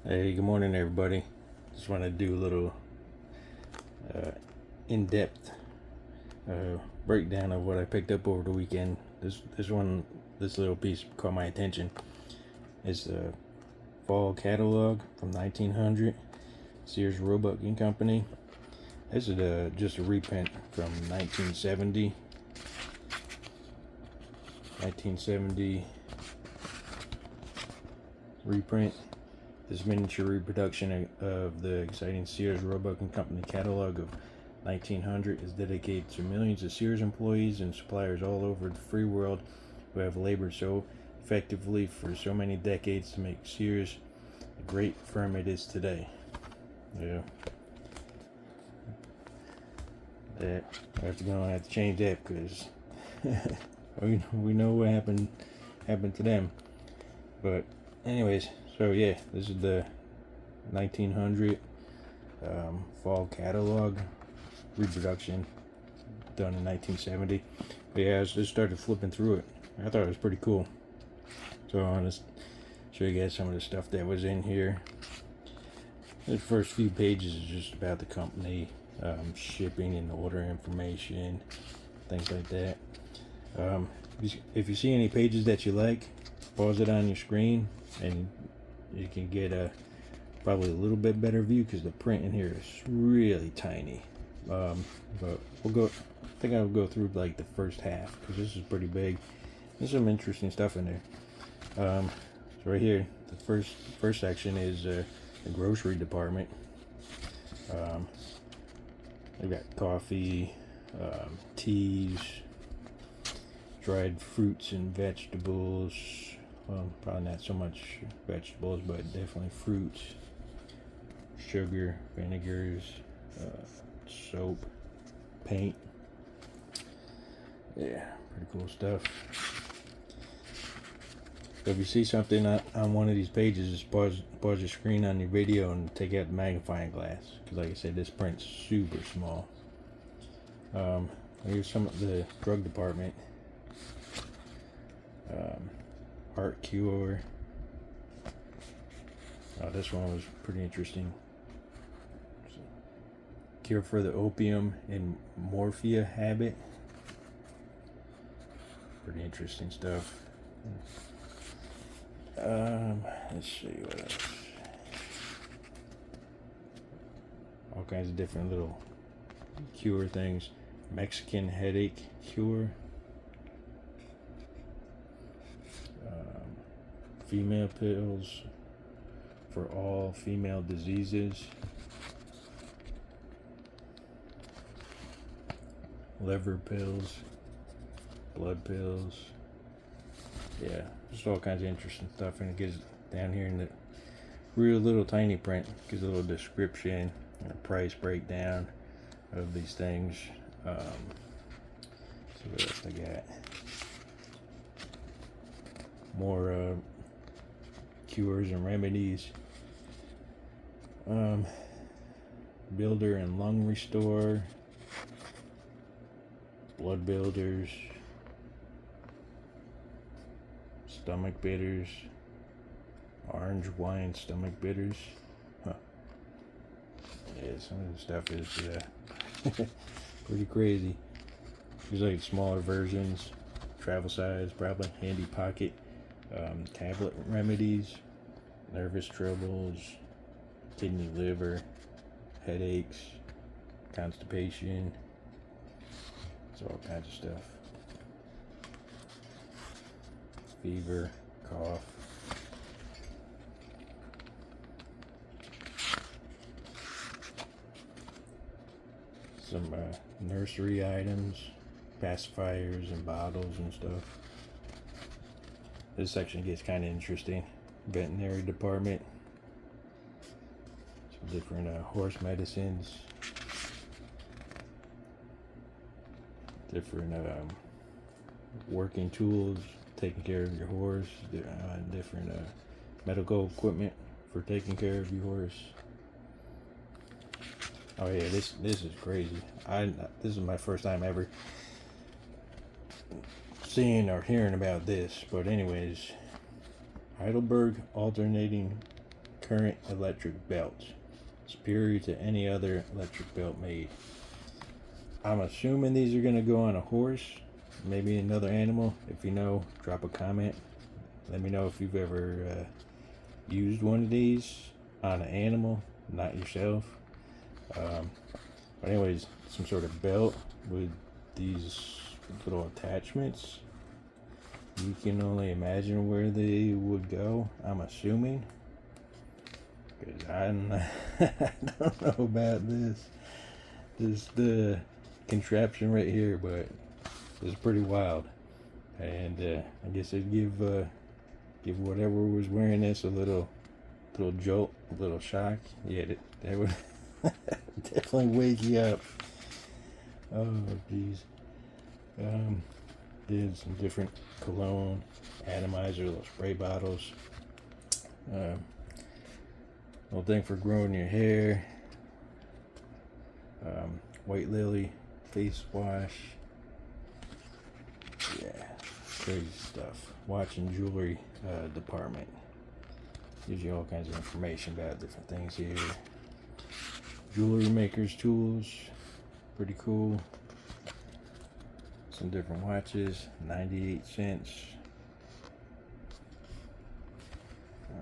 Hey, good morning, everybody. Just want to do a little uh, in-depth breakdown of what I picked up over the weekend. This little piece caught my attention. It's a fall catalog from 1900, Sears Roebuck and Company. This is just a reprint from 1970 reprint. This miniature reproduction of the exciting Sears Roebuck and Company catalog of 1900 is dedicated to millions of Sears employees and suppliers all over the free world who have labored so effectively for so many decades to make Sears the great firm it is today. Yeah. That I gonna have to change that because we know what happened to them. But anyways, so yeah, this is the 1900 fall catalog reproduction done in 1970. But yeah, I just started flipping through it. I thought it was pretty cool. So I want to show you guys some of the stuff that was in here. The first few pages is just about the company, shipping and order information, things like that. If you see any pages that you like, pause it on your screen and you can get probably a little bit better view because the print in here is really tiny. But I think I'll go through like the first half because this is pretty big. There's some interesting stuff in there. So right here, the first section is the grocery department. They've got coffee, teas, dried fruits and vegetables. Well, probably not so much vegetables, but definitely fruits, sugar, vinegars, soap, paint. Yeah, pretty cool stuff. So if you see something on one of these pages, just pause your screen on your video and take out the magnifying glass. Because like I said, this print's super small. Here's some of the drug department. Heart cure. This one was pretty interesting. Cure for the opium and morphia habit. Pretty interesting stuff. Let's see what else. All kinds of different little cure things. Mexican headache cure. Female pills for all female diseases. Liver pills. Blood pills. Yeah, just all kinds of interesting stuff, and it gives down here in the real little tiny print, gives a little description and a price breakdown of these things. See what else I got. More cures and remedies. Builder and lung restore. Blood builders. Stomach bitters. Orange wine stomach bitters. Huh. Yeah, some of the stuff is pretty crazy. There's like smaller versions, travel size, probably handy pocket, tablet remedies, nervous troubles, kidney, liver, headaches, constipation. It's all kinds of stuff. Fever, cough. Some nursery items, pacifiers and bottles and stuff. This section gets kind of interesting. Veterinary department. Some different horse medicines. Different working tools, taking care of your horse. Different medical equipment for taking care of your horse. Oh yeah, this is crazy. This is my first time ever seeing or hearing about this. But anyways, Heidelberg alternating current electric belts, superior to any other electric belt made. I'm assuming these are going to go on a horse, maybe another animal. If you know, drop a comment. Let me know if you've ever used one of these on an animal, not yourself. But anyways, some sort of belt with these little attachments. You can only imagine where they would go, I'm assuming. Because I don't know about this contraption right here, but it's pretty wild. And I guess it'd give whatever was wearing this a little jolt, a little shock. Yeah, that would definitely wake you up. Oh jeez. Did some different cologne, atomizer, little spray bottles. Little thing for growing your hair. White lily face wash. Yeah, crazy stuff. Watch and jewelry department. Gives you all kinds of information about different things here. Jewelry makers tools. Pretty cool. Some different watches. 98 cents.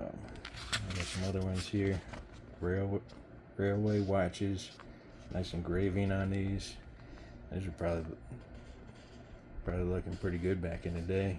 I got some other ones here. Railway watches. Nice engraving on these. These are probably looking pretty good back in the day.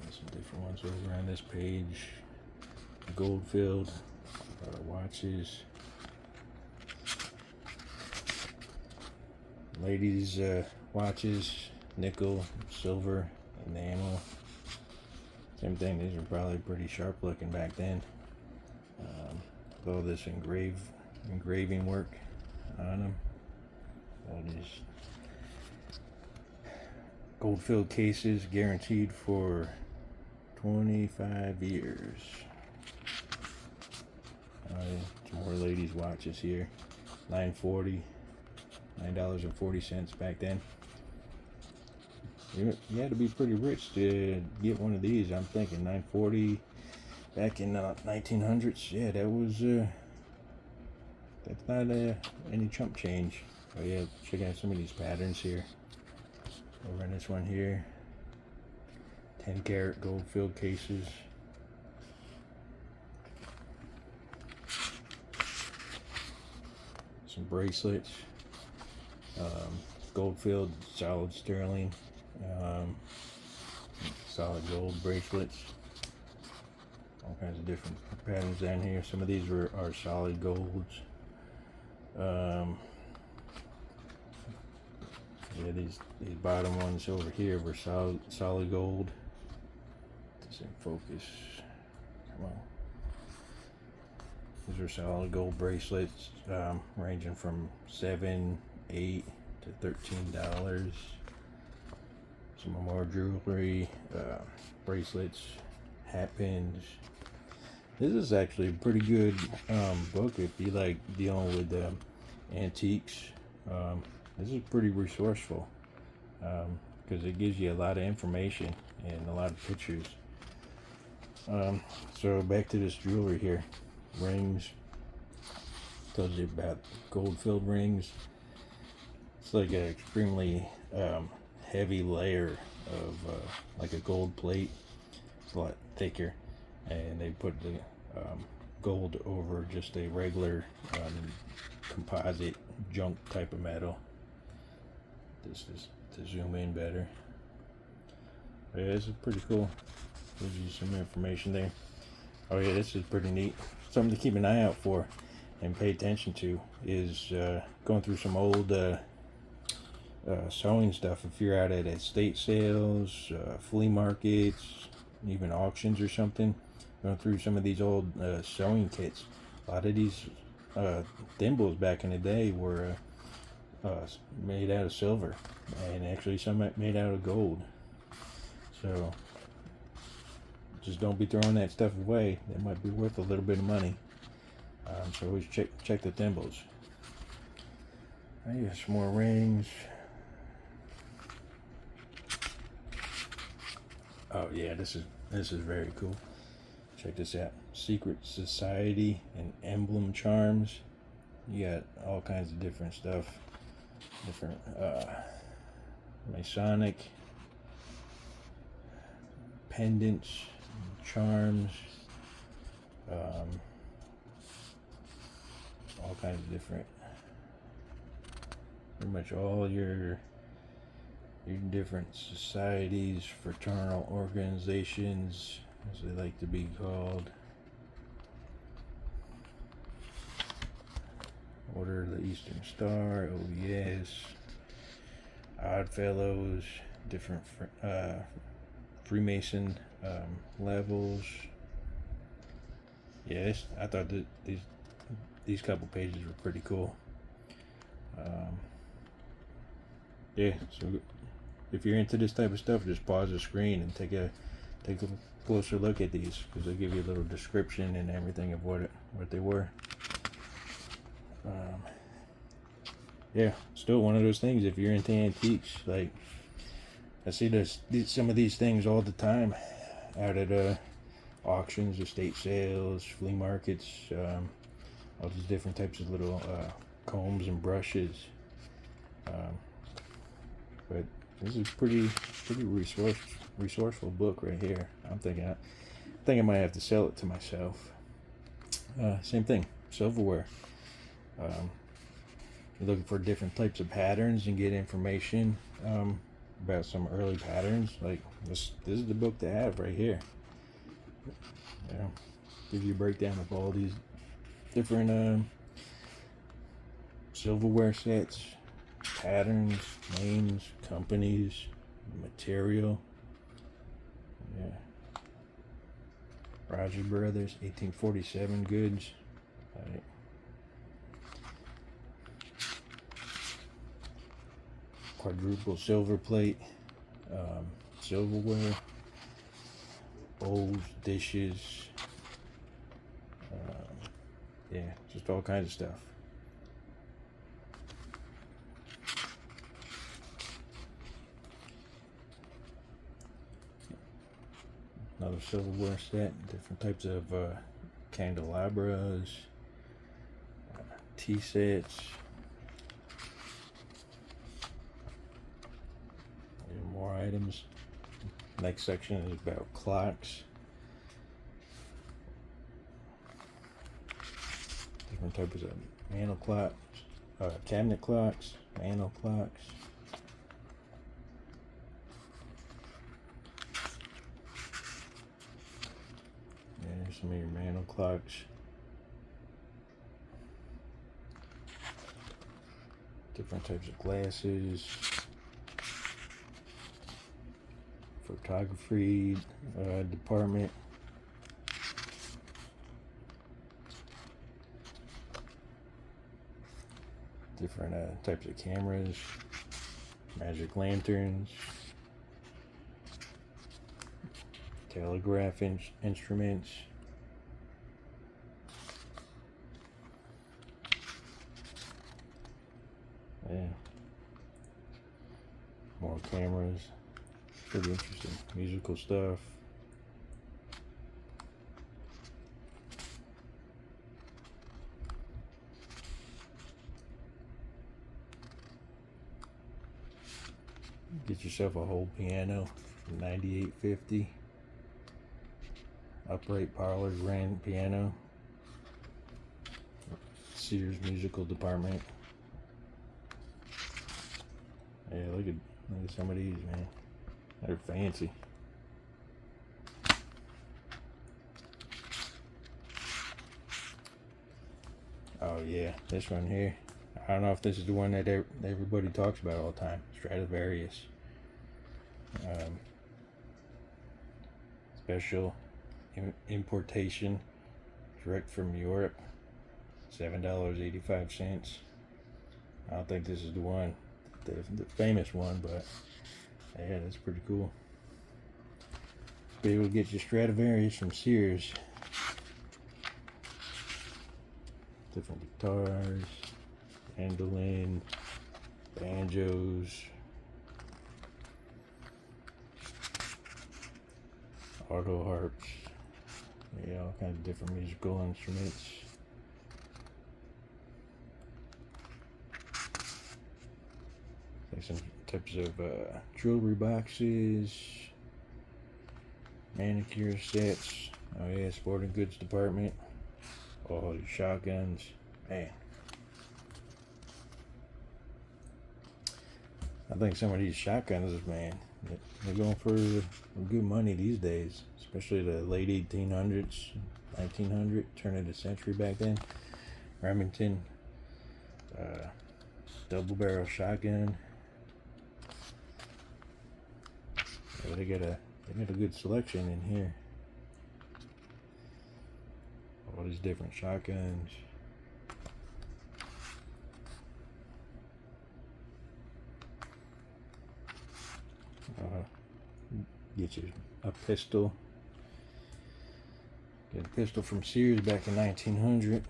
Got some different ones over on this page. Gold-filled watches. Ladies watches, nickel, silver, enamel. Same thing. These are probably pretty sharp looking back then. All this engraving work on them. All these gold-filled cases, guaranteed for 25 years. Some more ladies' watches here. $9.40 back then. You had to be pretty rich to get one of these. I'm thinking $9.40 back in 1900s. Yeah, that was that's not any chump change. Oh yeah, check out some of these patterns here. Over in this one here, 10 karat gold filled cases. Some bracelets, gold filled solid sterling, solid gold bracelets. All kinds of different patterns down here. Some of these are solid golds. Yeah, these bottom ones over here were solid gold. This in focus. Come on. These are solid gold bracelets, ranging from $7, $8 to $13. Some more jewelry, bracelets, hat pins. This is actually a pretty good book if you like dealing with antiques. This is pretty resourceful because it gives you a lot of information and a lot of pictures. So back to this jewelry here. Rings. Tells you about gold-filled rings. It's like an extremely heavy layer of like a gold plate. It's a lot thicker, and they put the gold over just a regular composite junk type of metal. This is to zoom in better. But yeah, this is pretty cool. Gives you some information there. Oh yeah, this is pretty neat. Something to keep an eye out for and pay attention to is going through some old sewing stuff. If you're out at estate sales, flea markets, even auctions or something, going through some of these old sewing kits. A lot of these thimbles back in the day were made out of silver, and actually some made out of gold. So just don't be throwing that stuff away. It might be worth a little bit of money. So always check the thimbles. I got some more rings. Oh yeah, this is very cool. check this out. Secret Society and Emblem Charms. You got all kinds of different stuff. Different Masonic pendants, charms, all kinds of different, pretty much all your different societies, fraternal organizations, as they like to be called. Order of the Eastern Star, OES, Odd Fellows, different Freemason levels. Yes, I thought that these couple pages were pretty cool. Yeah, so if you're into this type of stuff, just pause the screen and take a closer look at these, because they give you a little description and everything of what they were. Yeah, still one of those things. If you're into antiques, like I see some of these things all the time out at auctions, estate sales, flea markets, all these different types of little combs and brushes. But this is pretty resourceful book right here. I'm thinking I might have to sell it to myself. Same thing, silverware. You're looking for different types of patterns and get information about some early patterns. Like this is the book to have right here. Gives you a breakdown of all these different silverware sets, patterns, names, companies, material. Yeah. Roger Brothers, 1847 goods. Right. Quadruple silver plate, silverware, bowls, dishes, yeah, just all kinds of stuff. Another silverware set, different types of candelabras, tea sets. More items. Next section is about clocks. Different types of mantle clocks, cabinet clocks, mantle clocks. There's some of your mantle clocks. Different types of glasses. Photography department. Different types of cameras, magic lanterns, telegraph instruments, yeah, more cameras. Pretty interesting. Musical stuff. Get yourself a whole piano from $98.50. Upright parlor grand piano. Sears musical department. Yeah, look at some of these, man. They're fancy. Oh yeah, this one here. I don't know if this is the one that everybody talks about all the time. Stradivarius. Special importation, direct from Europe. $7.85. I don't think this is the one, the famous one, but yeah, that's pretty cool. Be able to get your Stradivarius from Sears. Different guitars, mandolin, banjos, auto harps. Yeah, all kinds of different musical instruments. Like some types of jewelry boxes, manicure sets. Oh yeah, sporting goods department. Oh, these shotguns, man. I think some of these shotguns, man, they're going for good money these days, especially the late 1800s, 1900, turn of the century back then. Remington, double barrel shotgun. Yeah, they got a good selection in here. All these different shotguns. Get you a pistol. Get a pistol from Sears back in 1900.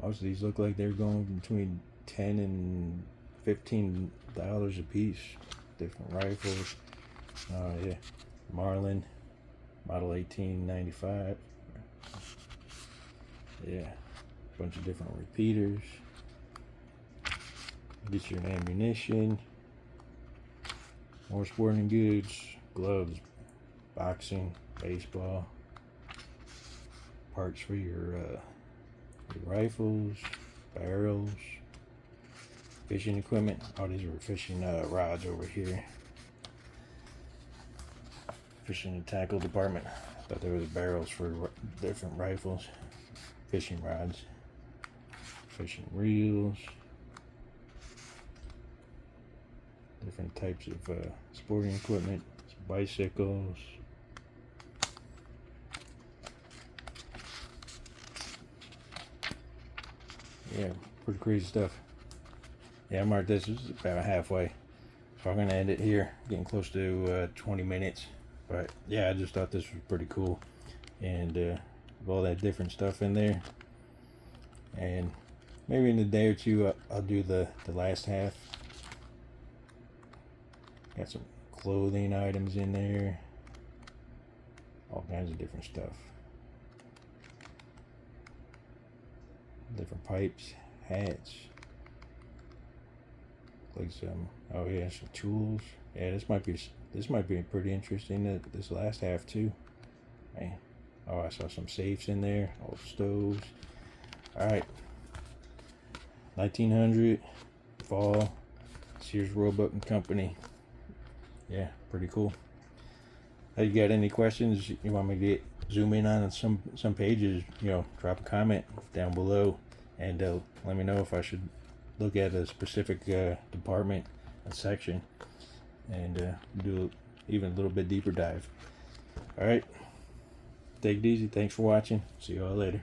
Most of these look like they're going between $10 and $15 a piece. Different rifles. Yeah, Marlin, model 1895. Yeah, bunch of different repeaters. Get your ammunition. More sporting goods, gloves, boxing, baseball, parts for your rifles, barrels, fishing equipment. Oh, these are fishing rods over here. Fishing and tackle department. I thought there was barrels for different rifles. Fishing rods, fishing reels. Different types of sporting equipment, bicycles. Yeah, pretty crazy stuff. Yeah, I marked this is about halfway, so I'm gonna end it here. Getting close to 20 minutes, but yeah, I just thought this was pretty cool, and with all that different stuff in there. And maybe in a day or two, I'll do the last half. Got some clothing items in there. All kinds of different stuff. Different pipes, hats. Like some, oh yeah, some tools. Yeah, this might be pretty interesting. This last half too. Man. Oh, I saw some safes in there. Old stoves. All right. 1900 Fall. Sears Roebuck and Company. Yeah, pretty cool. Hey, you got any questions you want me to zoom in on some pages? You know, drop a comment down below, and let me know if I should look at a specific department, a section, and do even a little bit deeper dive. All right, take it easy. Thanks for watching. See you all later.